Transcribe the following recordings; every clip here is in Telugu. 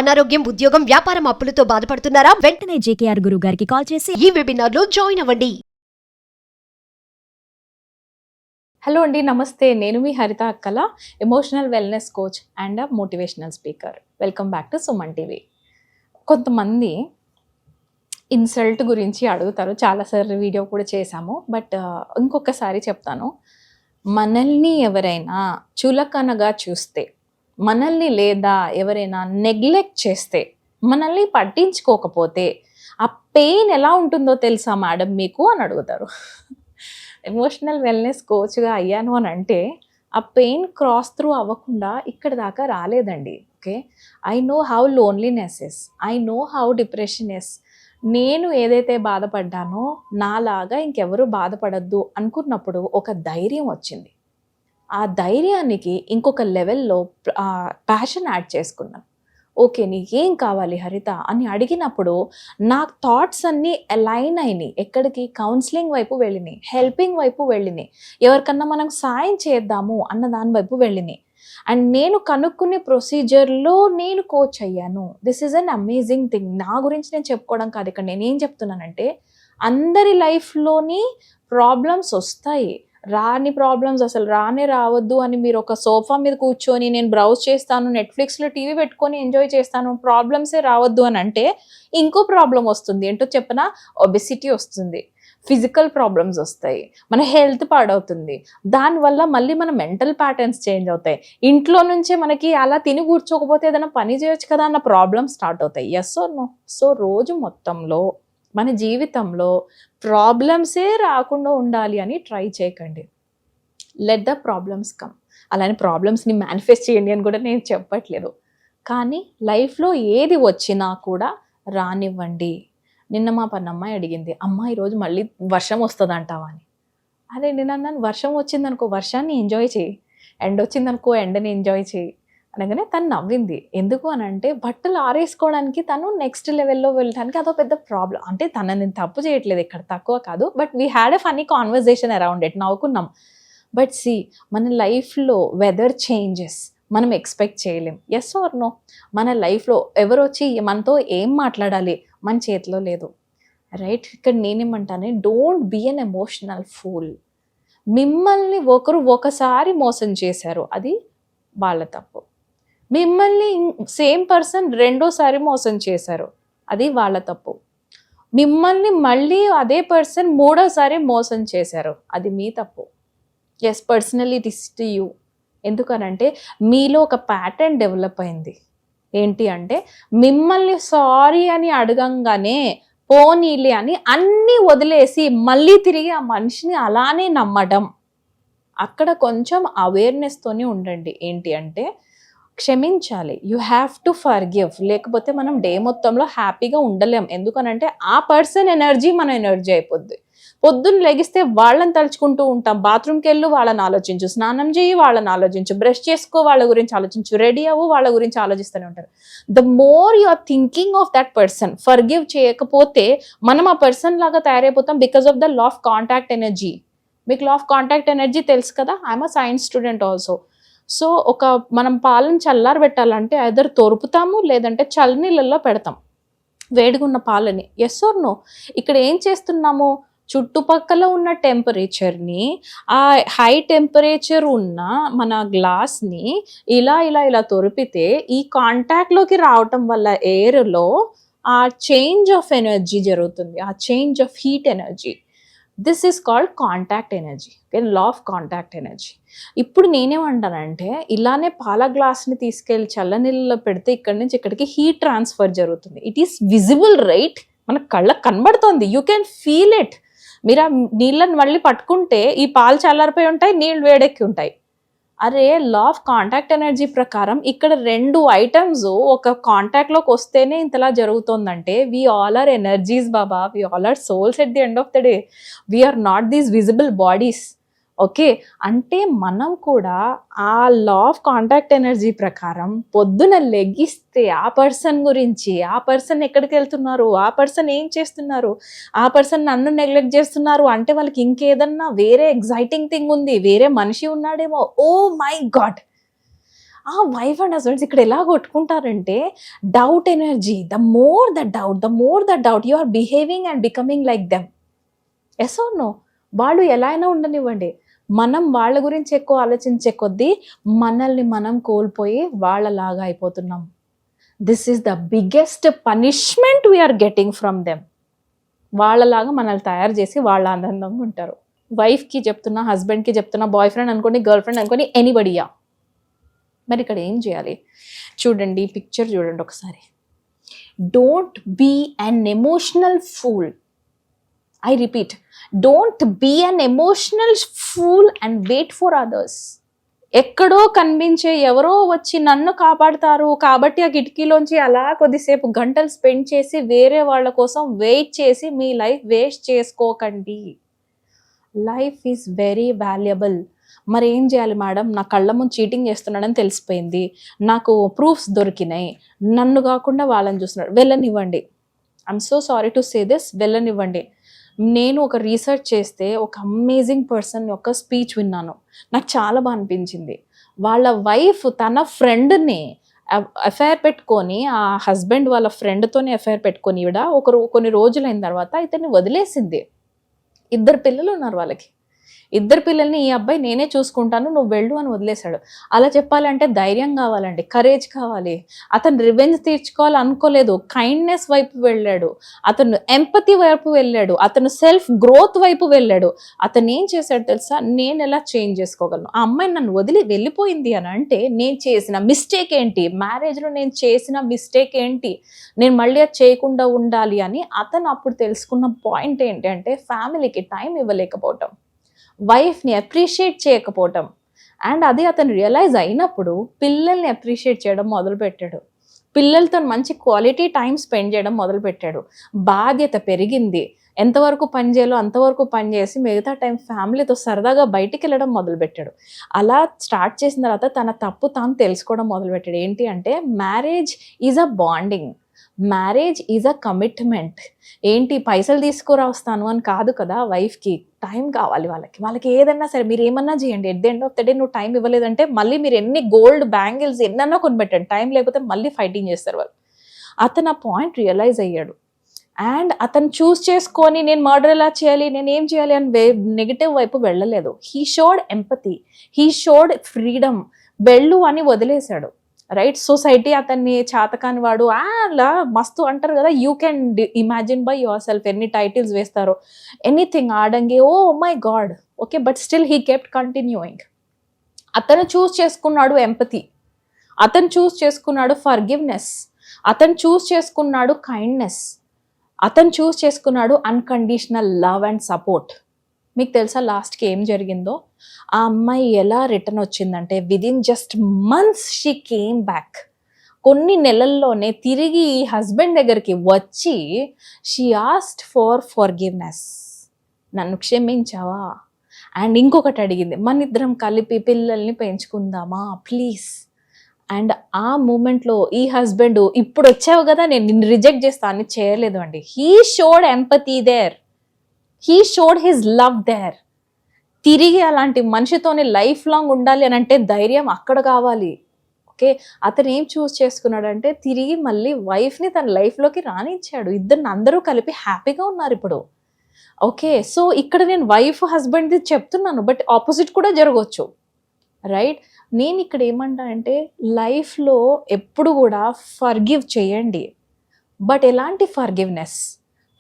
అనారోగ్యం, ఉద్యోగం, వ్యాపారం అప్పులతో బాధపడుతున్నారా? వెంటనే జేకేఆర్ గురువు గారికి కాల్ చేసి ఈ వెబినార్ లో జాయిన్ అవ్వండి. హలో అండి, నమస్తే. నేను మీ హరిత అక్కల, emotional wellness coach and motivational speaker. Welcome back to Suman TV. కొంతమంది ఇన్సల్ట్ గురించి అడుగుతారు, చాలాసార్లు వీడియో కూడా చేశాము. బట్ ఇంకొకసారి చెప్తాను, మనల్ని ఎవరైనా చులకనగా చూస్తే, మనల్ని లేదా ఎవరైనా నెగ్లెక్ట్ చేస్తే, మనల్ని పట్టించుకోకపోతే ఆ పెయిన్ ఎలా ఉంటుందో తెలుసా మేడం మీకు అని అడుగుతారు. ఎమోషనల్ వెల్నెస్ కోచ్గా అయ్యాను అని అంటే ఆ పెయిన్ క్రాస్ త్రూ అవ్వకుండా ఇక్కడ దాకా రాలేదండి. Okay, I know how loneliness is, I know how depression is. నేను ఏదైతే బాధపడ్డానో నాలాగా ఇంకెవరు బాధపడద్దు అనుకున్నప్పుడు ఒక ధైర్యం వచ్చింది. ఆ ధైర్యానికి ఇంకొక లెవెల్లో ప్యాషన్ యాడ్ చేసుకున్నాను. ఓకే, నీకేం కావాలి హరిత అని అడిగినప్పుడు నా థాట్స్ అన్నీ అలైన్ అయినాయి. ఎక్కడికి? కౌన్సిలింగ్ వైపు వెళ్ళినాయి, హెల్పింగ్ వైపు వెళ్ళినాయి, ఎవరికన్నా మనం సాయం చేద్దాము అన్న దాని వైపు వెళ్ళినాయి. అండ్ నేను కనుక్కునే ప్రొసీజర్లో నేను కోచ్ అయ్యాను. This is an amazing thing. నా గురించి నేను చెప్పుకోవడం కాదు, ఇక్కడ నేనేం చెప్తున్నానంటే అందరి లైఫ్లోని ప్రాబ్లమ్స్ వస్తాయి. రాని ప్రాబ్లమ్స్ అసలు రానే రావద్దు అని మీరు ఒక సోఫా మీద కూర్చొని నేను బ్రౌజ్ చేస్తాను, నెట్ఫ్లిక్స్లో టీవీ పెట్టుకొని ఎంజాయ్ చేస్తాను, ప్రాబ్లమ్సే రావద్దు అని అంటే ఇంకో ప్రాబ్లం వస్తుంది. ఏంటో చెప్పనా? ఒబెసిటీ వస్తుంది, ఫిజికల్ ప్రాబ్లమ్స్ వస్తాయి, మన హెల్త్ పాడవుతుంది. దానివల్ల మళ్ళీ మన మెంటల్ ప్యాటర్న్స్ చేంజ్ అవుతాయి. ఇంట్లో నుంచే మనకి అలా తిని కూర్చోకపోతే ఏదైనా పని చేయొచ్చు కదా అన్న ప్రాబ్లమ్స్ స్టార్ట్ అవుతాయి. Yes or no? సో రోజు మొత్తంలో మన జీవితంలో ప్రాబ్లమ్సే రాకుండా ఉండాలి అని ట్రై చేయకండి. Let the problems come. అలానే ప్రాబ్లమ్స్ని మేనిఫెస్ట్ చేయండి అని కూడా నేను చెప్పట్లేదు. కానీ లైఫ్లో ఏది వచ్చినా కూడా రానివ్వండి. నిన్న మా పన్నమ్మాయి అడిగింది, అమ్మ ఈరోజు మళ్ళీ వర్షం వస్తుంది అంటావా అని. అదే నేను అన్నాను, వర్షం వచ్చిందనుకో వర్షాన్ని ఎంజాయ్ చేయి, ఎండ వచ్చిందనుకో ఎండని ఎంజాయ్ చేయి అనగానే తను నవ్వింది. ఎందుకు అని అంటే బట్టలు ఆరేసుకోవడానికి తను నెక్స్ట్ లెవెల్లో వెళ్ళడానికి అదో పెద్ద ప్రాబ్లం. అంటే తనని తప్పు చేయట్లేదు, ఇక్కడ తక్కువ కాదు. But we had a funny conversation around it, నవ్వుకున్నాం. బట్ సి, మన లైఫ్లో వెదర్ చేంజెస్ మనం ఎక్స్పెక్ట్ చేయలేం. Yes or no? మన లైఫ్లో ఎవరు వచ్చి మనతో ఏం మాట్లాడాలి మన చేతిలో లేదు, రైట్? ఇక్కడ నేనేమంటానే, don't be an emotional fool. మిమ్మల్ని ఒకసారి మోసం చేశారు, అది వాళ్ళ తప్పు. మిమ్మల్ని సేమ్ పర్సన్ రెండోసారి మోసం చేశారు, అది వాళ్ళ తప్పు. మిమ్మల్ని మళ్ళీ అదే పర్సన్ మూడోసారి మోసం చేశారు, అది మీ తప్పు. Yes, personally it is to you. ఎందుకనంటే మీలో ఒక ప్యాటర్న్ డెవలప్ అయింది. ఏంటి అంటే మిమ్మల్ని సారీ అని అడగంగానే పోనీలే అని అన్నీ వదిలేసి మళ్ళీ తిరిగి ఆ మనిషిని అలానే నమ్మడం. అక్కడ కొంచెం అవేర్నెస్తోనే ఉండండి. ఏంటి అంటే క్షమించాలి, యూ హ్యావ్ టు ఫర్గివ్. లేకపోతే మనం డే మొత్తంలో హ్యాపీగా ఉండలేం. ఎందుకనంటే ఆ పర్సన్ ఎనర్జీ మన ఎనర్జీ అయిపోద్ది. పొద్దున్న లెగిస్తే వాళ్ళని తలుచుకుంటూ ఉంటాం, బాత్రూమ్కి వెళ్ళు వాళ్ళని ఆలోచించు, స్నానం చేయి వాళ్ళని ఆలోచించు, బ్రష్ చేసుకో వాళ్ళ గురించి ఆలోచించు, రెడీ అవ్వు వాళ్ళ గురించి ఆలోచిస్తూనే ఉంటారు. The more you are thinking of that person, forgive చేయకపోతే మనం ఆ పర్సన్ లాగా తయారైపోతాం. Because of the law of contact energy. మీకు లా ఆఫ్ కాంటాక్ట్ ఎనర్జీ తెలుసు కదా? I'm a science student also. So మనం పాలను చల్లారి పెట్టాలంటే ఐదర్ తొరుపుతాము లేదంటే చల్లనీళ్ళల్లో పెడతాం వేడిగున్న పాలని. Yes or no? ఇక్కడ ఏం చేస్తున్నాము, చుట్టుపక్కల ఉన్న టెంపరేచర్ని, ఆ హై టెంపరేచర్ ఉన్న మన గ్లాస్ని ఇలా ఇలా ఇలా తొరిపితే ఈ కాంటాక్ట్లోకి రావటం వల్ల ఎయిర్లో ఆ చేంజ్ ఆఫ్ ఎనర్జీ జరుగుతుంది, ఆ change of heat energy. This is called contact energy. Okay, law of contact energy. ఇప్పుడు నేనేమంటానంటే ఇలానే పాల గ్లాస్ని తీసుకెళ్ళి చల్లనీళ్ళలో పెడితే ఇక్కడి నుంచి ఇక్కడికి హీట్ ట్రాన్స్ఫర్ జరుగుతుంది. It is visible, right? మన కళ్ళకు కనబడుతుంది, యూ కెన్ ఫీల్ ఇట్. మీరు ఆ నీళ్ళని మళ్ళీ పట్టుకుంటే ఈ పాలు చల్లారిపోయి ఉంటాయి, నీళ్ళు వేడెక్కి ఉంటాయి. అరే, లా ఆఫ్ కాంటాక్ట్ ఎనర్జీ ప్రకారం ఇక్కడ రెండు ఐటమ్స్ ఒక కాంటాక్ట్లోకి వస్తేనే ఇంతలా జరుగుతుందంటే వీ ఆల్ ఆర్ ఎనర్జీస్ బాబా, we all are souls at the end of the day. We are not these visible bodies. Okay, అంటే మనం కూడా ఆ లా ఆఫ్ కాంటాక్ట్ ఎనర్జీ ప్రకారం పొద్దున లెగిస్తే ఆ పర్సన్ గురించి, ఆ పర్సన్ ఎక్కడికి వెళ్తున్నారు, ఆ పర్సన్ ఏం చేస్తున్నారు, ఆ పర్సన్ నన్ను నెగ్లెక్ట్ చేస్తున్నారు అంటే వాళ్ళకి ఇంకేదన్నా వేరే ఎగ్జైటింగ్ థింగ్ ఉంది, వేరే మనిషి ఉన్నాడేమో, ఓ మై గాడ్, ఆ వైఫ్ అండ్ హస్బెండ్స్ ఇక్కడ ఎలా కొట్టుకుంటారంటే doubt energy, the more the doubt you are behaving and becoming like them. Yes or no? వాళ్ళు ఎలా అయినా ఉండనివ్వండి, మనం వాళ్ళ గురించి ఎక్కువ ఆలోచించే కొద్దీ మనల్ని మనం కోల్పోయి వాళ్ళలాగా అయిపోతున్నాం. This is the biggest punishment we are getting from them. వాళ్ళలాగా మనల్ని తయారు చేసి వాళ్ళ ఆనందంగా ఉంటారు. వైఫ్కి చెప్తున్నా, హస్బెండ్కి చెప్తున్నా, బాయ్ ఫ్రెండ్ అనుకోండి, గర్ల్ ఫ్రెండ్ అనుకోండి, ఎనీబడియా. మరి ఇక్కడ ఏం చేయాలి? చూడండి, పిక్చర్ చూడండి ఒకసారి. Don't be an emotional fool. I repeat, don't be an emotional fool and wait for others. ఎక్కడో కనిపించే ఎవరో వచ్చి నన్ను కాపాడుతారు కాబట్టి ఆ కిటికీలోంచి అలా కొద్దిసేపు గంటలు స్పెండ్ చేసి వేరే వాళ్ళ కోసం వెయిట్ చేసి మీ లైఫ్ వేస్ట్ చేసుకోకండి. Life is very valuable. మరి ఏం చేయాలి మేడం? నా కళ్ళ ముందు చీటింగ్ చేస్తున్నాడని తెలిసిపోయింది, నాకు ప్రూఫ్స్ దొరికినాయి, నన్ను కాకుండా వాళ్ళని చూస్తున్నాడు, వెళ్ళనివ్వండి. I'm so sorry to say this, వెళ్ళనివ్వండి. నేను ఒక రీసెర్చ్ చేస్తే ఒక అమేజింగ్ పర్సన్ యొక్క స్పీచ్ విన్నాను, నాకు చాలా బాగా అనిపించింది. వాళ్ళ వైఫ్ తన ఫ్రెండ్ని అఫైర్ పెట్టుకొని, ఆ హస్బెండ్ వాళ్ళ ఫ్రెండ్తోనే అఫైర్ పెట్టుకొని ఈవిడ కొన్ని రోజులైన తర్వాత ఇతన్ని వదిలేసింది. 2 పిల్లలు ఉన్నారు వాళ్ళకి. 2 పిల్లల్ని ఈ అబ్బాయి నేనే చూసుకుంటాను, నువ్వు వెళ్ళు అని వదిలేశాడు. అలా చెప్పాలంటే ధైర్యం కావాలండి, కరేజ్ కావాలి. అతను రివెంజ్ తీర్చుకోవాలి అనుకోలేదు, కైండ్నెస్ వైపు వెళ్ళాడు, అతను ఎంపతి వైపు వెళ్ళాడు, అతను సెల్ఫ్ గ్రోత్ వైపు వెళ్ళాడు. అతను ఏం చేశాడు తెలుసా? నేను ఎలా చేంజ్ చేసుకోగలను? ఆ అమ్మాయి నన్ను వదిలి వెళ్ళిపోయింది అని అంటే నేను చేసిన మిస్టేక్ ఏంటి, మ్యారేజ్లో నేను చేసిన మిస్టేక్ ఏంటి, నేను మళ్ళీ అది చేయకుండా ఉండాలి అని అతను అప్పుడు తెలుసుకున్న పాయింట్ ఏంటి అంటే ఫ్యామిలీకి టైం ఇవ్వలేకపోవటం, వైఫ్ని అప్రిషియేట్ చేయకపోవటం. అండ్ అది అతను రియలైజ్ అయినప్పుడు పిల్లల్ని అప్రిషియేట్ చేయడం మొదలుపెట్టాడు, పిల్లలతో మంచి క్వాలిటీ టైం స్పెండ్ చేయడం మొదలుపెట్టాడు. బాధ్యత పెరిగింది, ఎంతవరకు పని చేయాలో అంతవరకు పని చేసి మిగతా టైం ఫ్యామిలీతో సరదాగా బయటికి వెళ్ళడం మొదలుపెట్టాడు. అలా స్టార్ట్ చేసిన తర్వాత తన తప్పు తాను తెలుసుకోవడం మొదలుపెట్టాడు. ఏంటి అంటే marriage is a bonding, marriage is a commitment. ఏంటి పైసలు తీసుకురా వస్తాను అని కాదు కదా, వైఫ్కి టైం కావాలి. వాళ్ళకి ఏదన్నా సరే మీరు ఏమన్నా చేయండి, at the end of the day నువ్వు టైం ఇవ్వలేదంటే మళ్ళీ మీరు ఎన్ని గోల్డ్ బ్యాంగిల్స్ ఎన్నన్నా కొనిపెట్టండి, టైం లేకపోతే మళ్ళీ ఫైటింగ్ చేస్తారు వాళ్ళు. అతను ఆ పాయింట్ రియలైజ్ అయ్యాడు. అండ్ అతను చూస్ చేసుకొని నేను మర్డర్ ఎలా చేయాలి, నేను ఏం చేయాలి అని నెగిటివ్ వైపు వెళ్ళలేదు. He showed empathy, he showed freedom. వెళ్ళు అని వదిలేశాడు. రైట్? సొసైటీ అతన్ని చాతకాని వాడు అలా మస్తు అంటారు కదా, you can imagine by yourself ఎన్ని టైటిల్స్ వేస్తారో, ఎనీథింగ్ ఆడంగి, oh my God. Okay, but still he kept continuing. అతను చూస్ చేసుకున్నాడు ఎంపతి, అతను చూస్ చేసుకున్నాడు ఫర్గివ్నెస్, అతను చూస్ చేసుకున్నాడు కైండ్నెస్, అతను చూస్ చేసుకున్నాడు అన్కండిషనల్ లవ్ అండ్ సపోర్ట్. మీకు తెలుసా లాస్ట్కి ఏం జరిగిందో? ఆ అమ్మాయి ఎలా రిటర్న్ వచ్చిందంటే within just months she came back. కొన్ని నెలల్లోనే తిరిగి ఈ హస్బెండ్ దగ్గరికి వచ్చి షీ ఆస్క్డ్ ఫర్ ఫర్గివ్నెస్, నన్ను క్షమించావా? అండ్ ఇంకొకటి అడిగింది, మన ఇద్దరం కలిపి పిల్లల్ని పెంచుకుందామా ప్లీజ్. అండ్ ఆ మూమెంట్లో ఈ హస్బెండ్ ఇప్పుడు వచ్చావు కదా నేను నిన్ను రిజెక్ట్ చేస్తా అని చేయలేదు అండి. He showed empathy there, he showed his love there. తిరిగి అలాంటి మనిషితోనే లైఫ్ లాంగ్ ఉండాలి అని అంటే ధైర్యం అక్కడ కావాలి. ఓకే, అతను ఏం చూస్ చేసుకున్నాడంటే తిరిగి మళ్ళీ వైఫ్ని తన లైఫ్లోకి రానిచ్చాడు. ఇద్దరిని అందరూ కలిపి హ్యాపీగా ఉన్నారు ఇప్పుడు. ఓకే, సో ఇక్కడ నేను వైఫ్ హస్బెండ్ది చెప్తున్నాను, బట్ ఆపోజిట్ కూడా జరగవచ్చు. రైట్? నేను ఇక్కడ ఏమంటా అంటే లైఫ్లో ఎప్పుడు కూడా ఫర్గివ్ చేయండి, బట్ ఎలాంటి forgiveness?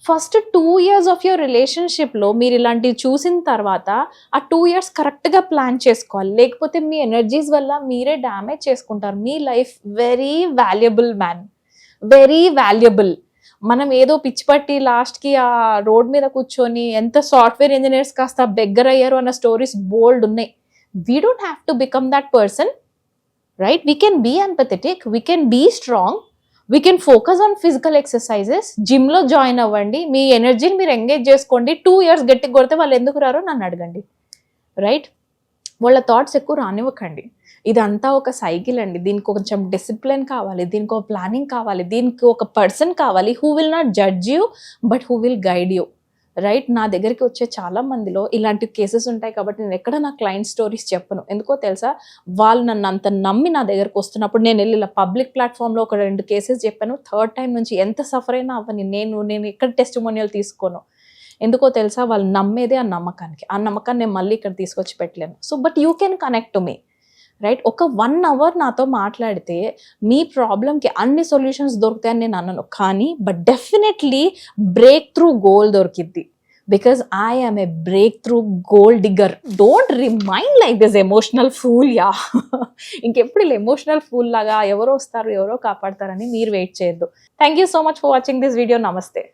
First 2 years of your రిలేషన్షిప్లో మీరు ఇలాంటివి చూసిన తర్వాత ఆ 2 years కరెక్ట్గా ప్లాన్ చేసుకోవాలి, లేకపోతే మీ ఎనర్జీస్ వల్ల మీరే డ్యామేజ్ చేసుకుంటారు. మీ life very valuable man, very valuable. మనం ఏదో పిచ్చిపట్టి లాస్ట్కి ఆ రోడ్ మీద కూర్చొని ఎంత సాఫ్ట్వేర్ ఇంజనీర్స్ కాస్త బెగ్గర్ అయ్యారు అన్న స్టోరీస్ బోల్డ్ ఉన్నాయి. We don't have to become that person, right? We can be empathetic, we can be strong, we can focus on physical exercises. Gym లో జాయిన్ అవ్వండి, మీ ఎనర్జీని మీరు ఎంగేజ్ చేసుకోండి. 2 years గట్టిగా కొడితే వాళ్ళు ఎందుకు రారో నన్ను అడగండి. రైట్? వాళ్ళ థాట్స్ ఎక్కువ రానివ్వకండి. ఇదంతా ఒక సైకిల్ అండి, దీనికి కొంచెం డిసిప్లిన్ కావాలి, దీనికి ఒక ప్లానింగ్ కావాలి, దీనికి ఒక పర్సన్ కావాలి who will not judge you but who will guide you. Right. నా దగ్గరికి వచ్చే చాలా మందిలో ఇలాంటి కేసెస్ ఉంటాయి కాబట్టి నేను ఎక్కడ నా క్లయింట్ స్టోరీస్ చెప్పను. ఎందుకో తెలుసా, వాళ్ళు నన్ను అంత నమ్మి నా దగ్గరకు వస్తున్నప్పుడు నేను వెళ్ళి ఇలా పబ్లిక్ ప్లాట్ఫామ్లో ఒక 2 కేసెస్ చెప్పాను. థర్డ్ టైం నుంచి ఎంత సఫర్ అయినా అవ్వని నేను ఎక్కడ టెస్టిమోనియల్ తీసుకోను. ఎందుకో తెలుసా, వాళ్ళు నమ్మేదే ఆ నమ్మకానికి. ఆ నమ్మకాన్ని నేను మళ్ళీ ఇక్కడ తీసుకొచ్చి పెట్టలేను. So but you can connect to me, right. ఒక 1 అవర్ నాతో మాట్లాడితే మీ ప్రాబ్లంకి అన్ని సొల్యూషన్స్ దొరుకుతాయని నేను అనను, కానీ but definitely breakthrough goal దొరికిద్ది. Because I am a breakthrough goal digger. Don't remind like this emotional fool yeah. ఇంకెప్పుడు ఇలా ఎమోషనల్ ఫూల్ లాగా ఎవరో వస్తారు ఎవరో కాపాడతారని మీరు వెయిట్ చేయొద్దు. Thank you so much for watching this video. నమస్తే.